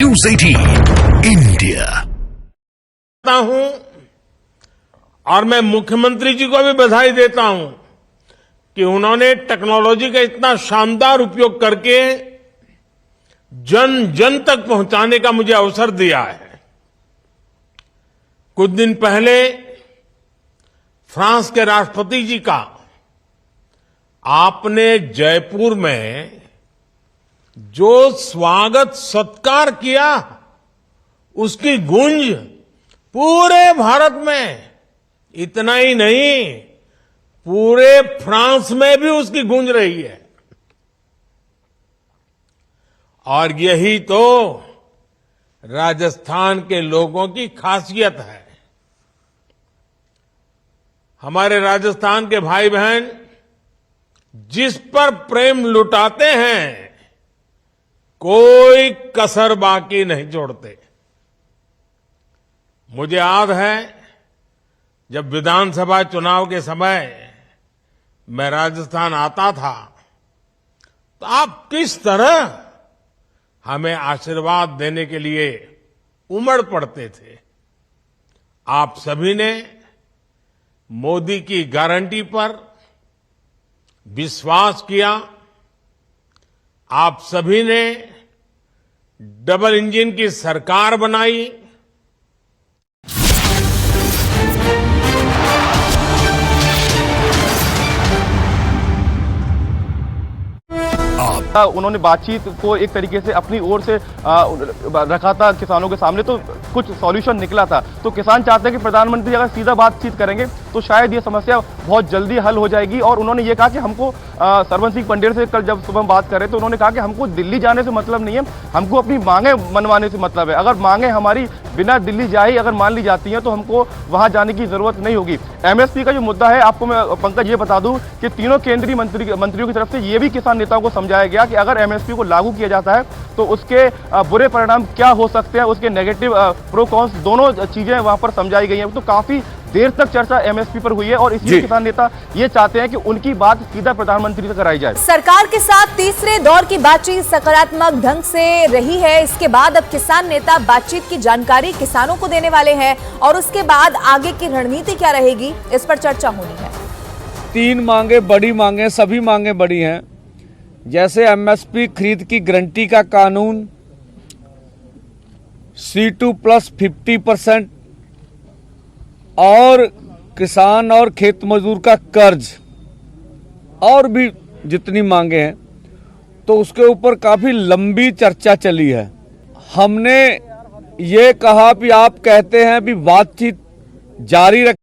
News 18 India हूं और मैं मुख्यमंत्री जी को भी बधाई देता हूं कि उन्होंने टेक्नोलॉजी का इतना शानदार उपयोग करके जन जन तक पहुंचाने का मुझे अवसर दिया है। कुछ दिन पहले फ्रांस के राष्ट्रपति जी का आपने जयपुर में जो स्वागत सत्कार किया, उसकी गूंज पूरे भारत में, इतना ही नहीं पूरे फ्रांस में भी उसकी गूंज रही है। और यही तो राजस्थान के लोगों की खासियत है। हमारे राजस्थान के भाई बहन जिस पर प्रेम लुटाते हैं, कोई कसर बाकी नहीं छोड़ते। मुझे याद है जब विधानसभा चुनाव के समय मैं राजस्थान आता था तो आप किस तरह हमें आशीर्वाद देने के लिए उमड़ पड़ते थे। आप सभी ने मोदी की गारंटी पर विश्वास किया। आप सभी ने डबल इंजन की सरकार बनाई। उन्होंने बातचीत को एक तरीके से अपनी ओर से रखा था किसानों के सामने, तो कुछ सॉल्यूशन निकला था। तो किसान चाहते हैं कि प्रधानमंत्री अगर सीधा बातचीत करेंगे तो शायद ये समस्या बहुत जल्दी हल हो जाएगी। और उन्होंने ये कहा कि हमको सरवन सिंह पंडेर से कल जब सुबह बात कर रहे तो उन्होंने कहा कि हमको दिल्ली जाने से मतलब नहीं है, हमको अपनी मांगे मनवाने से मतलब है। अगर मांगे हमारी बिना दिल्ली जाए अगर मान ली जाती हैं तो हमको वहां जाने की जरूरत नहीं होगी। एमएसपी का जो मुद्दा है, आपको मैं पंकज ये बता दूं कि तीनों केंद्रीय मंत्रियों की तरफ से ये भी किसान नेताओं को समझाया गया कि अगर एमएसपी को लागू किया जाता है तो उसके बुरे परिणाम क्या हो सकते हैं, उसके नेगेटिव प्रो कॉन्स दोनों चीजें वहां पर समझाई गई हैं। तो काफी देर तक चर्चा एमएसपी पर हुई है और इसलिए किसान नेता ये चाहते हैं कि उनकी बात सीधा प्रधानमंत्री से कराई जाए। सरकार के साथ तीसरे दौर की बातचीत सकारात्मक ढंग से रही है। इसके बाद अब किसान नेता बातचीत की जानकारी किसानों को देने वाले हैं और उसके बाद आगे की रणनीति क्या रहेगी, इस पर चर्चा होनी है। 3 मांगे बड़ी मांगे, सभी मांगे बड़ी हैं, जैसे एमएसपी खरीद की गारंटी का कानून, C2 प्लस 50% और किसान और खेत मजदूर का कर्ज, और भी जितनी मांगे हैं, तो उसके ऊपर काफी लंबी चर्चा चली है। हमने ये कहा कि आप कहते हैं भी बातचीत जारी रख